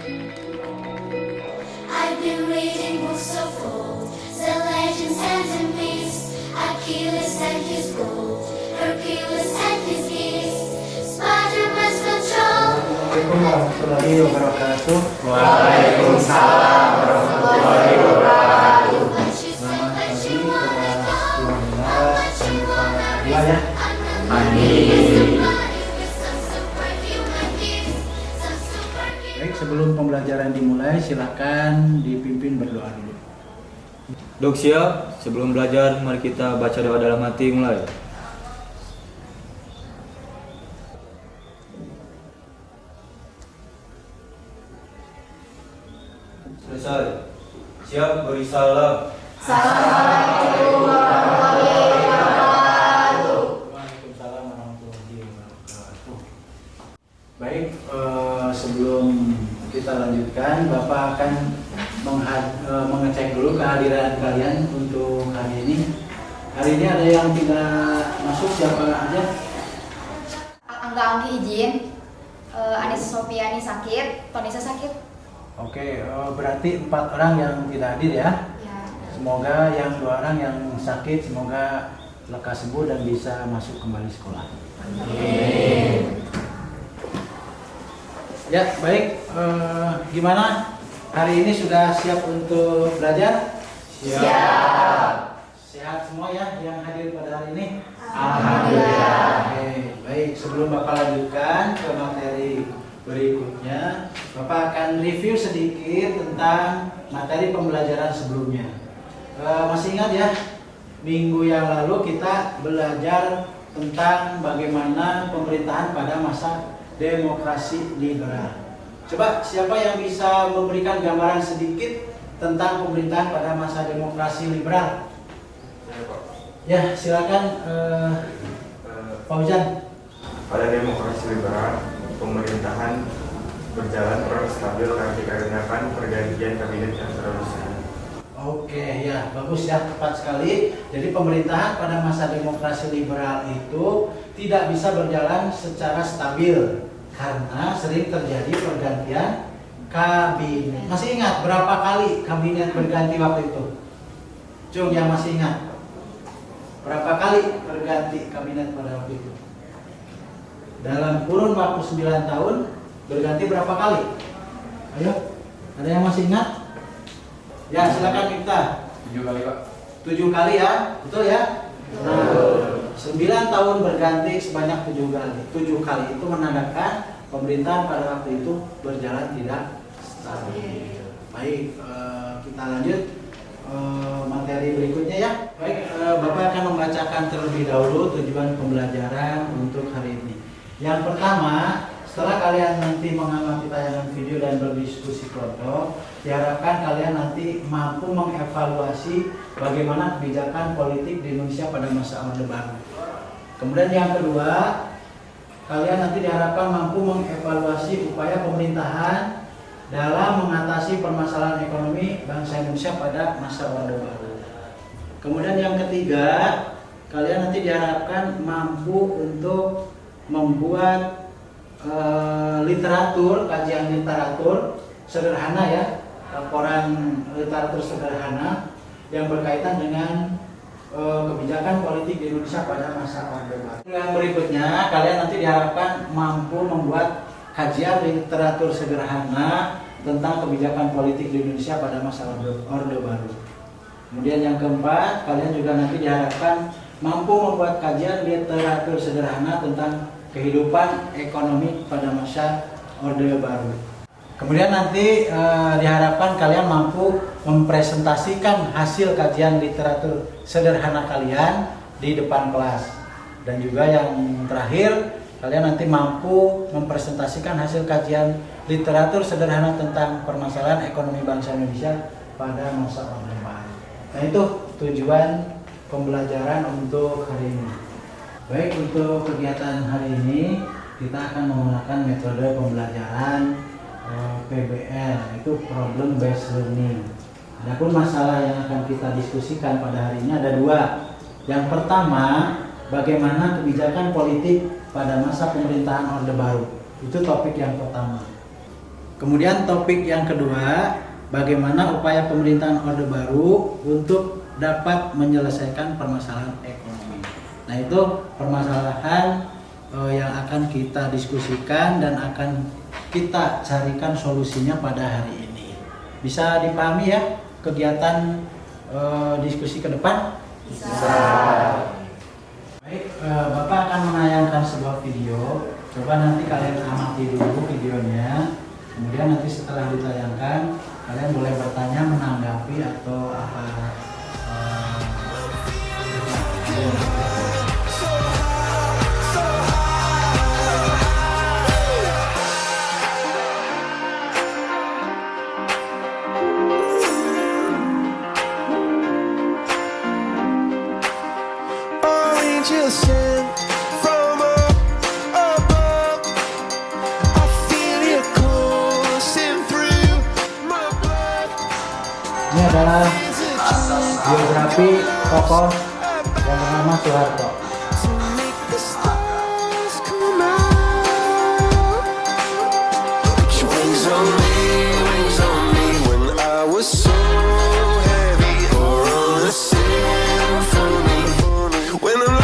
I've been reading books of old, the legends and the myths, Achilles and his gold, Hercules and his gifts, Spider-Man's control. Assalamualaikum warahmatullahi wabarakatuh. Waalaikumsalam warahmatullahi wabarakatuh. Selamat pagi kelas 12 ya. Amin. Baik, sebelum pembelajaran dimulai, silakan dipimpin berdoa dulu. Doksia, sebelum belajar mari kita baca doa dalam hati mulai. Selesai. Siap berisalam. Waalaikumsalam warahmatullahi wabarakatuh. Baik, sebelum kita lanjutkan, Bapak akan mengecek dulu kehadiran kalian untuk hari ini. Hari ini ada yang tidak masuk, siapa aja? Angga Anggi izin, Anissa Sofiani sakit, Tonisa sakit. Oke, berarti 4 orang yang tidak hadir ya. Ya. Semoga yang 2 orang yang sakit semoga lekas sembuh dan bisa masuk kembali sekolah. Amin. Ya, baik. Gimana? Hari ini sudah siap untuk belajar? Siap. Sehat semua ya yang hadir pada hari ini? Alhamdulillah. Oke, baik. Sebelum Bapak lanjutkan ke materi berikutnya, Bapak akan review sedikit tentang materi pembelajaran sebelumnya. Masih ingat ya? Minggu yang lalu kita belajar tentang bagaimana pemerintahan pada masa demokrasi liberal. Coba siapa yang bisa memberikan gambaran sedikit tentang pemerintahan pada masa demokrasi liberal? Ya, silakan Fauzan. Pada demokrasi liberal, pemerintahan berjalan kurang stabil karena dikarenakan pergantian kabinet yang terlalu sering. Oke, ya bagus ya, tepat sekali. Jadi pemerintahan pada masa demokrasi liberal itu tidak bisa berjalan secara stabil karena sering terjadi pergantian kabinet. Masih ingat berapa kali kabinet berganti waktu itu? Cung, yang masih ingat? Berapa kali berganti kabinet pada waktu itu? Dalam kurun waktu 9 tahun berganti berapa kali? Ayo, ada yang masih ingat? Ya, silakan kita. 7 kali Pak. 7 kali ya, betul ya? Nah, 9 tahun berganti sebanyak 7 kali. 7 kali itu menandakan pemerintahan pada waktu itu berjalan tidak stabil. Baik, kita lanjut materi berikutnya ya. Baik, Bapak akan membacakan terlebih dahulu tujuan pembelajaran untuk hari ini. Yang pertama, setelah kalian nanti mengamati tayangan video dan berdiskusi kelompok, diharapkan kalian nanti mampu mengevaluasi bagaimana kebijakan politik di Indonesia pada masa Orde Baru. Kemudian yang kedua, kalian nanti diharapkan mampu mengevaluasi upaya pemerintahan dalam mengatasi permasalahan ekonomi bangsa Indonesia pada masa Orde Baru. Kemudian yang ketiga, kalian nanti diharapkan mampu untuk membuat literatur, kajian literatur sederhana ya, laporan literatur sederhana yang berkaitan dengan kebijakan politik di Indonesia pada masa Orde Baru. Yang berikutnya, kalian nanti diharapkan mampu membuat kajian literatur sederhana tentang kebijakan politik di Indonesia pada masa Orde Baru. Kemudian yang keempat, kalian juga nanti diharapkan mampu membuat kajian literatur sederhana tentang kehidupan ekonomi pada masa Orde Baru. Kemudian nanti diharapkan kalian mampu mempresentasikan hasil kajian literatur sederhana kalian di depan kelas. Dan juga yang terakhir, kalian nanti mampu mempresentasikan hasil kajian literatur sederhana tentang permasalahan ekonomi bangsa Indonesia pada masa Orde Baru. Nah, itu tujuan pembelajaran untuk hari ini. Baik, untuk kegiatan hari ini kita akan menggunakan metode pembelajaran PBL, itu Problem Based Learning. Adapun masalah yang akan kita diskusikan pada hari ini ada 2. Yang pertama, bagaimana kebijakan politik pada masa pemerintahan Orde Baru. Itu topik yang pertama. Kemudian topik yang kedua, bagaimana upaya pemerintahan Orde Baru untuk dapat menyelesaikan permasalahan ekonomi. Nah, itu permasalahan yang akan kita diskusikan dan akan kita carikan solusinya pada hari ini. Bisa dipahami ya kegiatan diskusi ke depan? Bisa. Baik, Bapak akan menayangkan sebuah video. Coba nanti kalian amati dulu videonya. Kemudian nanti setelah ditayangkan, kalian boleh bertanya, menanggapi atau apa. Angels sent from up above. I feel you coursing through my blood. Ini adalah Is a dream biografi tokoh yang bernama Soeharto. to make the stars come out. Wings on me when I was so heavy. Or on a symphony when I'm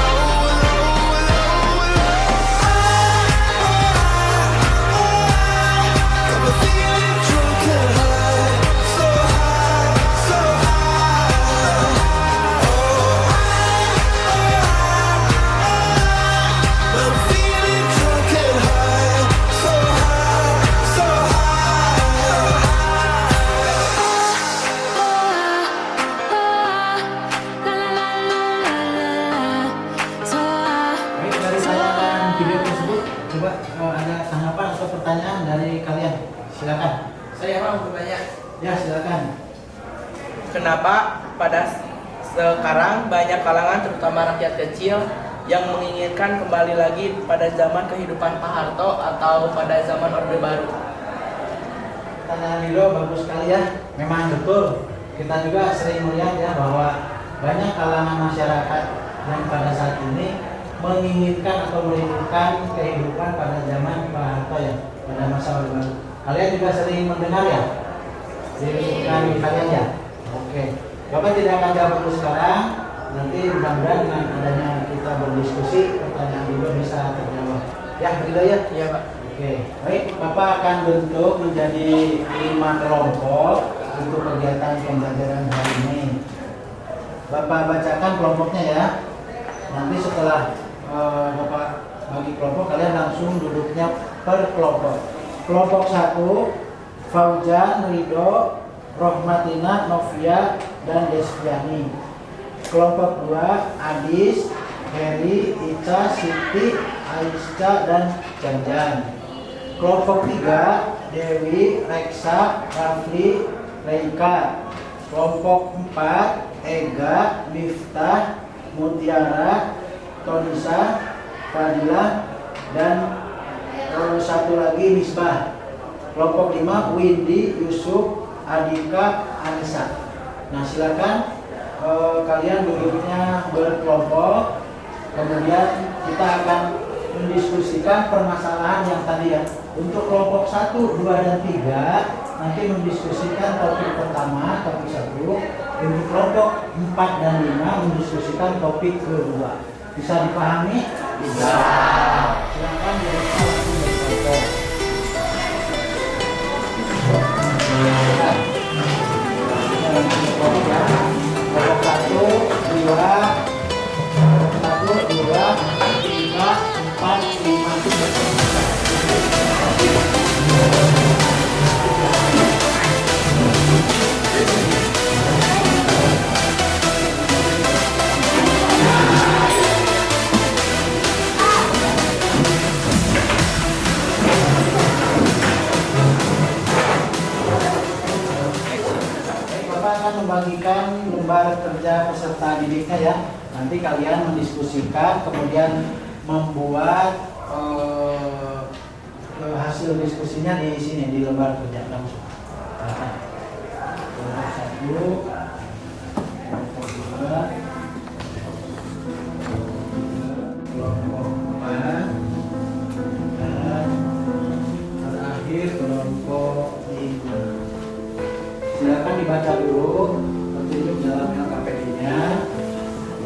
I'm feeling drunk and high, so high, so high. I'm feeling drunk and high, so high, so Baik, dari tayangan video tersebut, coba ada tanggapan atau pertanyaan dari kalian. Silakan. Saya mau bertanya, Ya, silakan. kenapa pada sekarang banyak kalangan terutama rakyat kecil yang menginginkan kembali lagi pada zaman kehidupan Pak Harto atau pada zaman Orde Baru? Pertanyaan Lido bagus sekali ya. Memang betul. Kita juga sering melihat ya bahwa banyak kalangan masyarakat yang pada saat ini menginginkan atau merindukan kehidupan pada zaman Pak Harto ya, pada masa Orde Baru. Kalian juga sering mendengar ya? Dari kalian ya? Oke. Bapak tidak akan jawab dulu sekarang. Nanti mudah-mudahan dengan adanya kita berdiskusi, pertanyaan Lido bisa terjawab. Ya, Lido ya? Iya Pak. Oke, baik. Bapak akan bentuk menjadi 5 kelompok untuk kegiatan pembelajaran hari ini. Bapak bacakan kelompoknya ya. Nanti setelah Bapak bagi kelompok, kalian langsung duduknya per kelompok. Kelompok 1, Fauzan, Rido, Rohmatina, Novia, dan Desviani. Kelompok 2, Adis, Heri, Ica, Siti, Aisyah, dan Janjan. Kelompok 3, Dewi, Reksa, Rafli, Reika. Kelompok 4, Ega, Miftah, Mutiara, Tonisa, Fadilah, dan satu lagi Misbah. Kelompok 5, Windy, Yusuf, Adika, Anissa. Nah, silakan kalian duduknya berkelompok. Kemudian kita akan mendiskusikan permasalahan yang tadi ya. Untuk kelompok 1, 2, dan 3 nanti mendiskusikan topik pertama, topik 1. Untuk kelompok 4 dan 5 mendiskusikan topik kedua. Bisa dipahami? Bisa. Silakan direktur langsung berkelompok. Kelompok 1, 2, 3, 4, membagikan lembar kerja peserta didiknya ya. Nanti kalian mendiskusikan, kemudian membuat hasil diskusinya di sini di lembar kerja langsung. Kelompok 1, kelompok 2, kelompok 4, dan terakhir kelompok dibaca dulu petunjuk dalam LKPD-nya,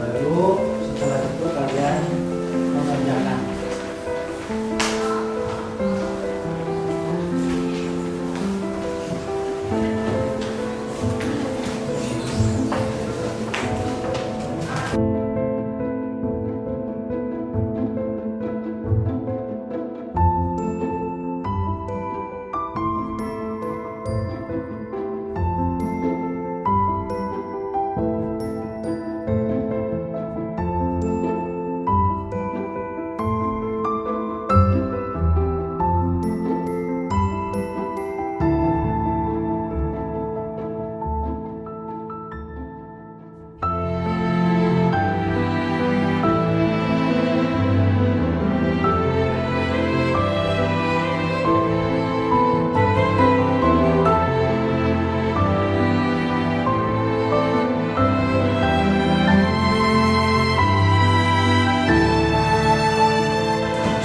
baru setelah itu kalian mengerjakan.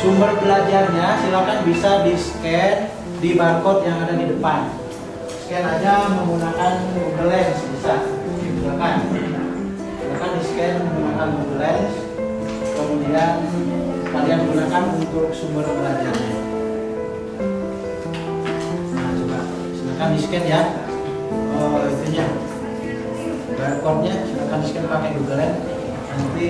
Sumber belajarnya silakan bisa di-scan di barcode yang ada di depan. Scan aja menggunakan Google Lens bisa. Silakan. Silakan di-scan menggunakan Google Lens. Kemudian kalian gunakan untuk sumber belajarnya. Nah, coba silakan di-scan ya. Oh, itunya. Barcode-nya silakan di-scan pakai Google Lens. Nanti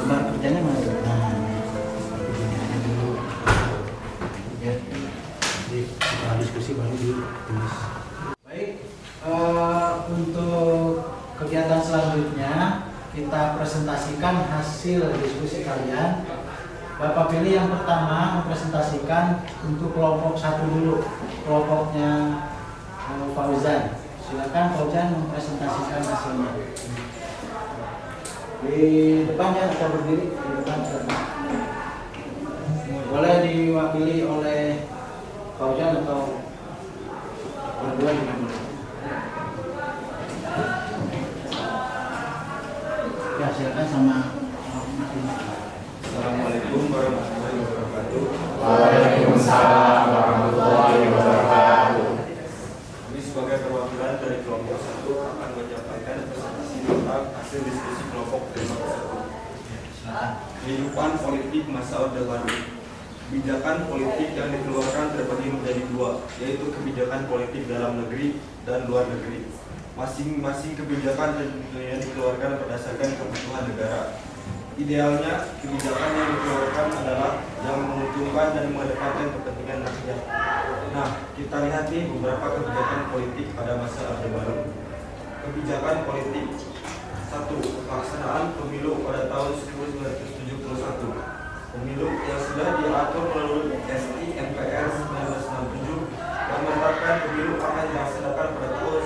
lembar kerjanya mana? Nah, begini aja dulu. Ya, jadi setelah diskusi baru ditulis. Baik, untuk kegiatan selanjutnya kita presentasikan hasil diskusi kalian. Bapak pilih yang pertama mempresentasikan untuk kelompok 1 dulu, kelompoknya Fauzan. Silakan Fauzan mempresentasikan hasilnya. Di depannya atau berdiri di depan. Boleh diwakili oleh Fauzan atau berdua juga boleh. Ya silakan sama. Assalamualaikum warahmatullahi wabarakatuh. Waalaikumsalam warahmatullahi wabarakatuh. Kami sebagai perwakilan dari kelompok 1 akan menyampaikan presentasi tentang hasil diskusi kelompok 1. Kehidupan politik masa Orde Baru. Kebijakan politik yang dikeluarkan terbagi menjadi 2, yaitu kebijakan politik dalam negeri dan luar negeri. Masing-masing kebijakan tentunya dikeluarkan berdasarkan kebutuhan negara. Idealnya, kebijakan yang dikeluarkan adalah yang menguntungkan dan mengedepankan kepentingan rakyat. Nah, kita lihat nih beberapa kebijakan politik pada masa Orde Baru. kebijakan politik. 1. Pelaksanaan pemilu pada tahun 1971. Pemilu yang sudah diatur melalui SI MPR 1967 yang menetapkan pemilu akan dilaksanakan pada tahun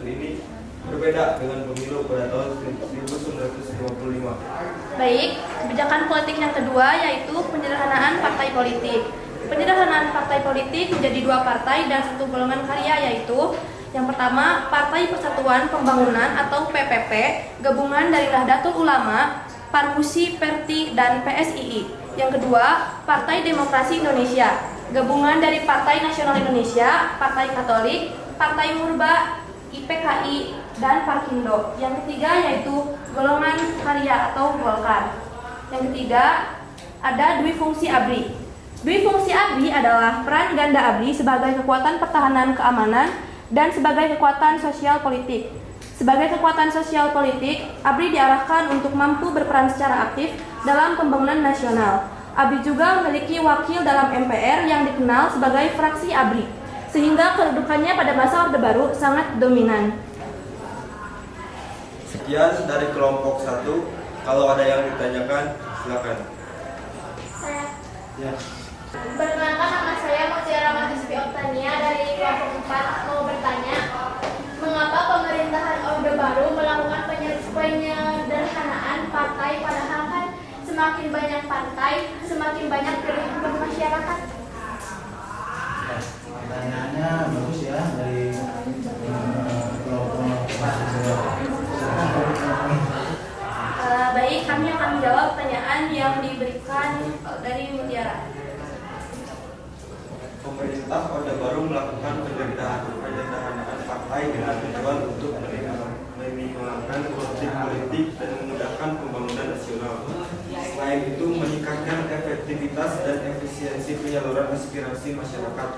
1971 ini berbeda dengan pemilu pada tahun 1955. Baik, kebijakan politik yang kedua yaitu penyederhanaan partai politik. Penyederhanaan partai politik menjadi 2 partai dan 1 golongan karya, yaitu yang pertama, Partai Persatuan Pembangunan atau PPP, gabungan dari Nahdlatul Ulama, Parmusi, Perti, dan PSII. Yang kedua, Partai Demokrasi Indonesia, gabungan dari Partai Nasional Indonesia, Partai Katolik, Partai Murba, IPKI, dan Parkindo. Yang ketiga yaitu golongan karya atau Golkar. Yang ketiga, ada Dwi Fungsi ABRI. Dwi Fungsi ABRI adalah peran ganda ABRI sebagai kekuatan pertahanan keamanan dan sebagai kekuatan sosial politik. Sebagai kekuatan sosial politik, ABRI diarahkan untuk mampu berperan secara aktif dalam pembangunan nasional. ABRI juga memiliki wakil dalam MPR yang dikenal sebagai fraksi ABRI, sehingga kedudukannya pada masa Orde Baru sangat dominan. Sekian dari kelompok 1. Kalau ada yang ditanyakan, silakan. Ya. Perkenalkan, nama saya Mutiara Mahasiswi Oktania dari kelompok 4 mau bertanya, mengapa pemerintahan Orde Baru melakukan penyederhanaan partai padahal kan semakin banyak partai, semakin banyak kehidupan masyarakat? Pertanyaannya bagus ya dari kelompok mahasiswa. Baik, kami akan menjawab pertanyaan yang diberikan dari Mutiara. Pemerintah Orde Baru melakukan penyederhanaan partai dengan tujuan untuk meminimalkan konflik politik dan memudahkan pembangunan nasional. Selain itu, meningkatkan efektivitas dan efisiensi penyaluran aspirasi masyarakat.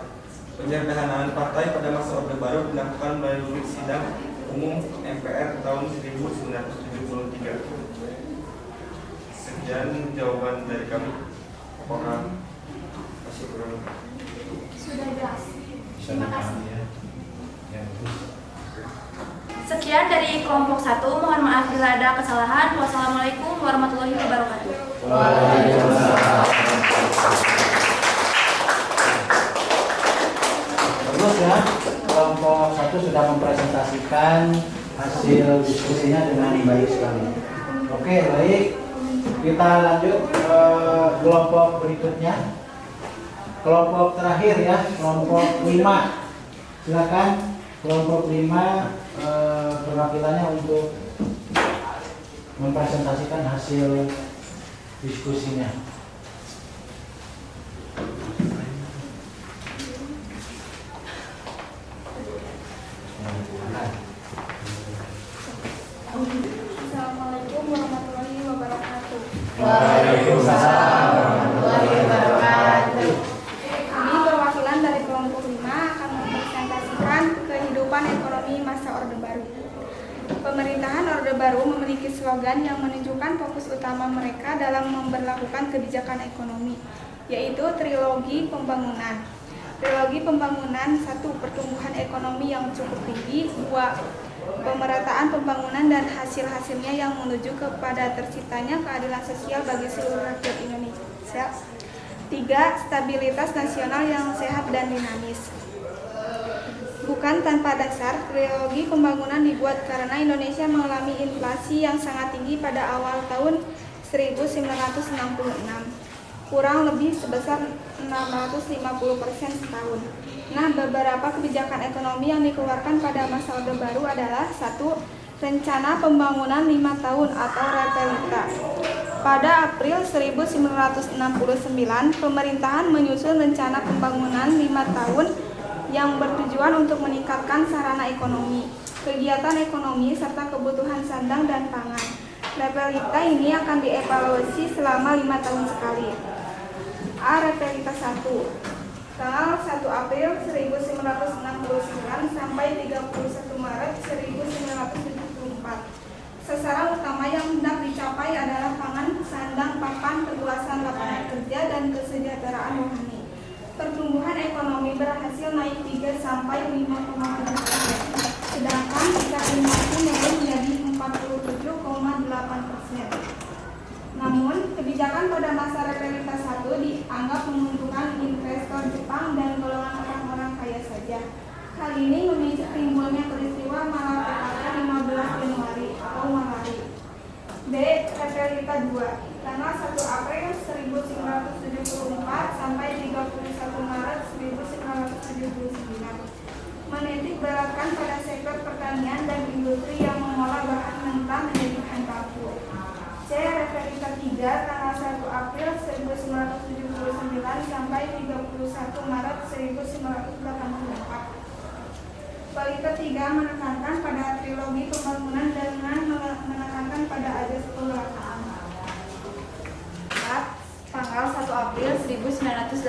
Penyederhanaan partai pada masa Orde Baru dilakukan melalui sidang umum MPR tahun 1973. Sekian jawaban dari kami. Apakah masih kurang? Sudah jelas. Terima kasih. Sekian dari kelompok 1, mohon maaf bila ada kesalahan. Wassalamualaikum warahmatullahi wabarakatuh. Bagus ya, kelompok 1 sudah mempresentasikan hasil diskusinya dengan baik sekali. Oke, baik. Kita lanjut ke kelompok berikutnya. Kelompok terakhir ya, kelompok 5. Silakan kelompok 5 perwakilannya untuk mempresentasikan hasil diskusinya. Assalamualaikum warahmatullahi wabarakatuh. Waalaikumsalam warahmatullahi wabarakatuh. Kami perwakilan dari kelompok 5 akan mempresentasikan kehidupan ekonomi masa Orde Baru. Pemerintahan Orde Baru memiliki slogan yang menunjukkan fokus utama mereka dalam memberlakukan kebijakan ekonomi, yaitu trilogi pembangunan. Trilogi pembangunan: 1. Pertumbuhan ekonomi yang cukup tinggi. 2. Pemerataan pembangunan dan hasil-hasilnya yang menuju kepada terciptanya keadilan sosial bagi seluruh rakyat Indonesia. 3. Stabilitas nasional yang sehat dan dinamis. Bukan tanpa dasar, trilogi pembangunan dibuat karena Indonesia mengalami inflasi yang sangat tinggi pada awal tahun 1966, kurang lebih sebesar 650% setahun. Nah, beberapa kebijakan ekonomi yang dikeluarkan pada masa Orde Baru adalah: 1. Rencana Pembangunan 5 tahun atau RPLITA. Pada April 1969, pemerintahan menyusun rencana pembangunan 5 tahun yang bertujuan untuk meningkatkan sarana ekonomi, kegiatan ekonomi, serta kebutuhan sandang dan pangan. RPLITA ini akan dievaluasi selama 5 tahun sekali. A. RPLITA 1. Tanggal 1 April 1969 sampai 31 Maret 1974. Sasaran utama yang hendak dicapai adalah pangan, sandang, papan, keluasan lapangan kerja, dan kesejahteraan rohani. Pertumbuhan ekonomi berhasil naik 3 sampai 5,5%. Sedangkan tingkat inflasi Kebijakan pada masa Repelita 1 dianggap menguntungkan investor Jepang dan golongan orang-orang kaya saja. Hal ini memicu timbulnya peristiwa malapetaka 15 Januari atau Malari. B. Repelita 2 tanggal 1 April 1974 sampai 31 Maret 1979 menitik beratkan pada sektor pertanian dan industri yang mengolah bahan mentah menjadi bahan baku. C. Repelita 3 tanggal 1 April 1979 sampai 31 Maret 1984. Pelita 3 menekankan pada trilogi pembangunan dengan menekankan pada azas pemerataan. 4. Tanggal 1 April 1984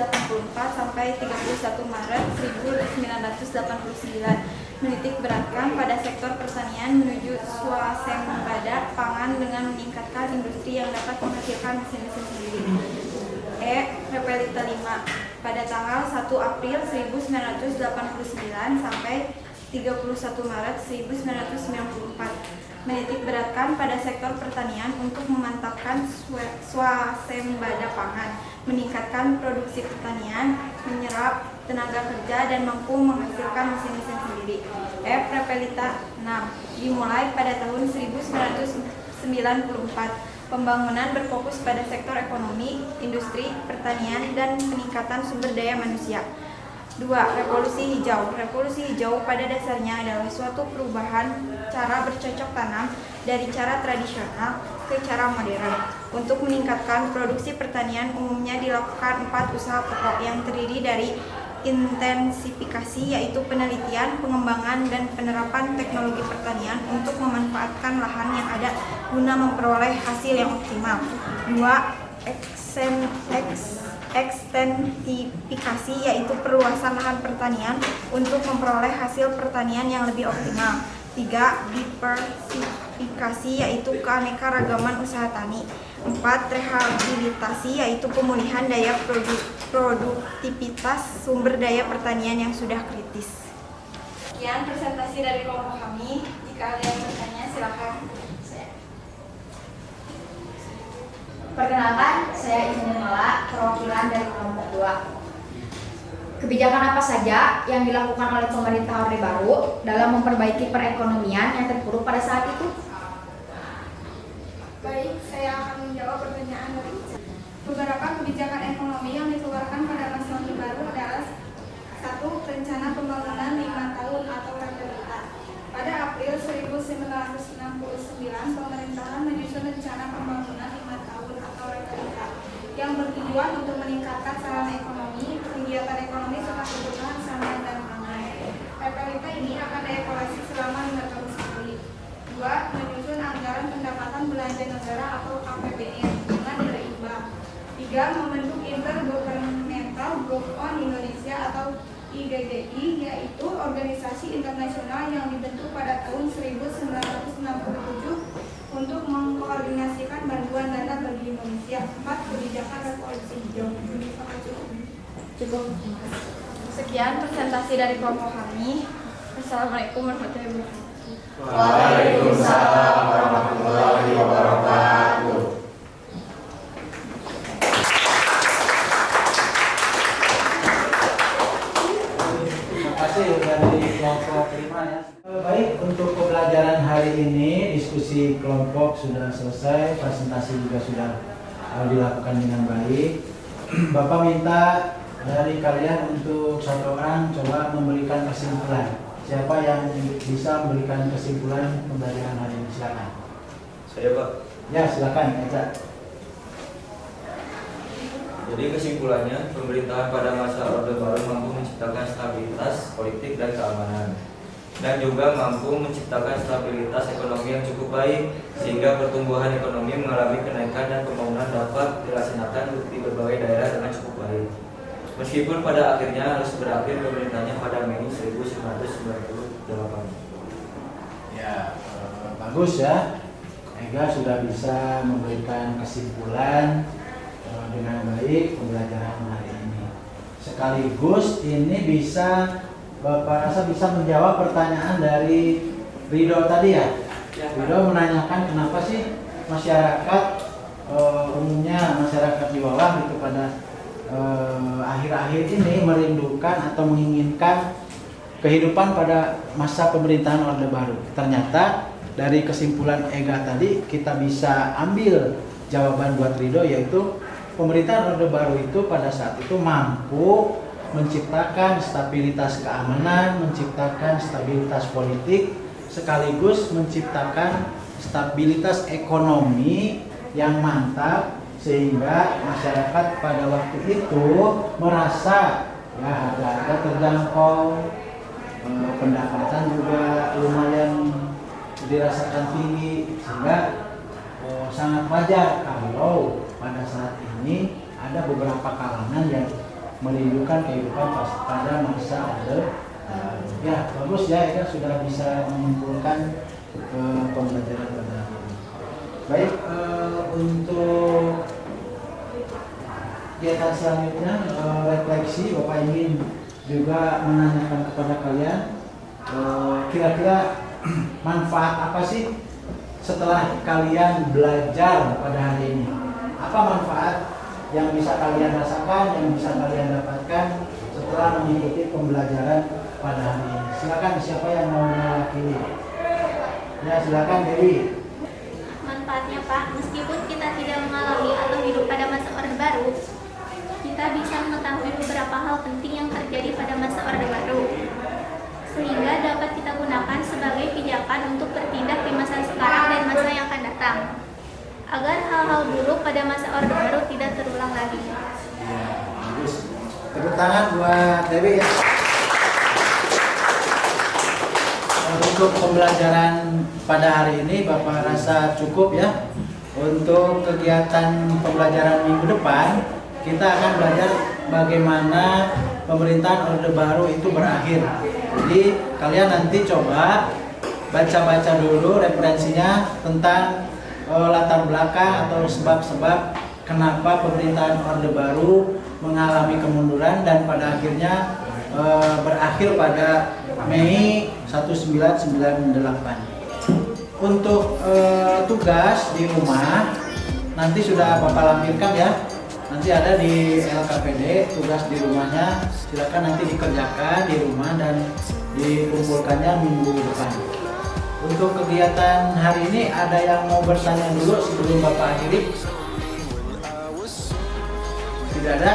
sampai 31 Maret 1989 menitik beratkan pada sektor pertanian menuju swasembada pangan dengan meningkatkan industri yang dapat menghasilkan mesin-mesin sendiri. E. Repelita 5 pada tanggal 1 April 1989 sampai 31 Maret 1994 menitik beratkan pada sektor pertanian untuk memantapkan swasembada pangan, meningkatkan produksi pertanian, menyerap tenaga kerja dan mampu menghasilkan mesin-mesin sendiri. F. Repelita 6 dimulai pada tahun 1994. Pembangunan berfokus pada sektor ekonomi, industri, pertanian, dan peningkatan sumber daya manusia. 2. Revolusi hijau. Revolusi hijau pada dasarnya adalah suatu perubahan cara bercocok tanam dari cara tradisional ke cara modern. Untuk meningkatkan produksi pertanian umumnya dilakukan 4 usaha pokok yang terdiri dari intensifikasi, yaitu penelitian, pengembangan, dan penerapan teknologi pertanian untuk memanfaatkan lahan yang ada guna memperoleh hasil yang optimal. 2. Ekstensifikasi, yaitu perluasan lahan pertanian untuk memperoleh hasil pertanian yang lebih optimal. 3. Diversifikasi, yaitu keanekaragaman usaha tani. 4. Rehabilitasi, yaitu pemulihan daya produktivitas sumber daya pertanian yang sudah kritis. Sekian presentasi dari kelompok kami. Jika ada yang bertanya, silakan. Perkenalkan, saya Izin Mala, perwakilan dari kelompok 2. Kebijakan apa saja yang dilakukan oleh pemerintah Orde Baru dalam memperbaiki perekonomian yang terpuruk pada saat itu? Baik, saya akan menjawab pertanyaan dari beberapa kebijakan ekonomi yang dikeluarkan pada masa Orde Baru adalah 1. Rencana pembangunan 5 tahun atau Repelita. Pada April 1969, pemerintahan menyusun rencana pembangunan 5 tahun atau Repelita yang bertujuan untuk meningkatkan sarana ekonomi, kegiatan ekonomi serta kebutuhan sehari dan pangan. Repelita ini akan dievaluasi selama 5 tahun sekali. 2. Menyusun anggaran pendapatan belanja negara atau APBN dengan nilai imbang. 3. Membentuk Intergovernmental Group on Indonesia atau IGGI, yaitu organisasi internasional yang dibentuk pada tahun 1967 untuk mengkoordinasikan bantuan dana bagi Indonesia. 4. Kebijakan revolusi hijau. Cukup. Sekian presentasi dari kelompok kami. Assalamualaikum warahmatullahi wabarakatuh. Waalaikumsalam warahmatullahi wabarakatuh. Terima kasih dari kelompok 5 ya. Baik, untuk pembelajaran hari ini diskusi kelompok sudah selesai, presentasi juga sudah dilakukan dengan baik. Bapak minta dari kalian untuk satu orang coba memberikan kesimpulan. Siapa yang bisa memberikan kesimpulan pembelajaran hari ini? Silakan. Saya, Pak. Ya, silakan, Eza. Jadi kesimpulannya, pemerintahan pada masa Orde Baru mampu menciptakan stabilitas politik dan keamanan, dan juga mampu menciptakan stabilitas ekonomi yang cukup baik, sehingga pertumbuhan ekonomi mengalami kenaikan dan pembangunan dapat dilaksanakan di berbagai daerah dengan cukup baik. Meskipun pada akhirnya harus berakhir pemerintahnya pada Mei 1998. Ya, bagus ya. Ega sudah bisa memberikan kesimpulan dengan baik pembelajaran hari ini. Sekaligus ini bisa Bapak rasa bisa menjawab pertanyaan dari Ridho tadi ya. Ridho menanyakan kenapa sih masyarakat umumnya masyarakat di bawah gitu pada akhir-akhir ini merindukan atau menginginkan kehidupan pada masa pemerintahan Orde Baru. Ternyata dari kesimpulan EGA tadi kita bisa ambil jawaban buat Ridho, yaitu pemerintahan Orde Baru itu pada saat itu mampu menciptakan stabilitas keamanan, menciptakan stabilitas politik, sekaligus menciptakan stabilitas ekonomi yang mantap, sehingga masyarakat pada waktu itu merasa ya harga-harga terjangkau, pendapatan juga lumayan dirasakan tinggi, sehingga sangat wajar kalau pada saat ini ada beberapa kalangan yang merindukan kehidupan pada masa Orde Baru. Ya bagus ya, kita sudah bisa menyimpulkan pembelajaran pada hari ini. Baik, untuk kegiatan selanjutnya refleksi, Bapak ingin juga menanyakan kepada kalian kira-kira manfaat apa sih setelah kalian belajar pada hari ini? Apa manfaat yang bisa kalian rasakan, yang bisa kalian dapatkan setelah mengikuti pembelajaran pada hari ini? Silakan, siapa yang mau mewakili? Ya silakan Dewi. Manfaatnya Pak, meskipun kita tidak mengalami atau hidup pada masa Orde Baru, kita bisa mengetahui beberapa hal penting yang terjadi pada masa Orde Baru, sehingga dapat kita gunakan sebagai pijakan untuk bertindak di masa sekarang dan masa yang akan datang, agar hal-hal buruk pada masa Orde Baru tidak terulang lagi. Ya, bagus. Tepuk tangan buat Dewi ya. Untuk pembelajaran pada hari ini Bapak rasa cukup ya. Untuk kegiatan pembelajaran minggu depan kita akan belajar bagaimana pemerintahan Orde Baru itu berakhir. Jadi kalian nanti coba baca-baca dulu referensinya tentang latar belakang atau sebab-sebab kenapa pemerintahan Orde Baru mengalami kemunduran dan pada akhirnya berakhir pada Mei 1998. Untuk tugas di rumah nanti sudah Bapak lampirkan ya. Nanti ada di LKPD tugas di rumahnya, silakan nanti dikerjakan di rumah dan dikumpulkannya minggu depan. Untuk kegiatan hari ini ada yang mau bertanya dulu sebelum Bapak akhiri? Tidak ada?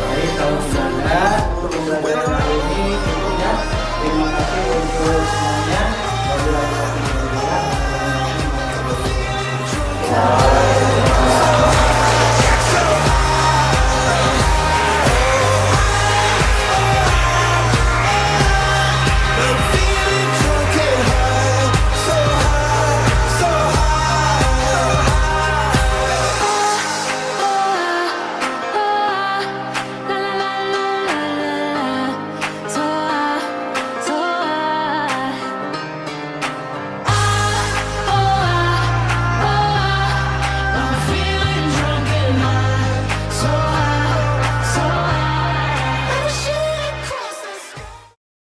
Baik, kalau tidak ada, untuk pembelajaran hari ini cukup ya. Terima kasih untuk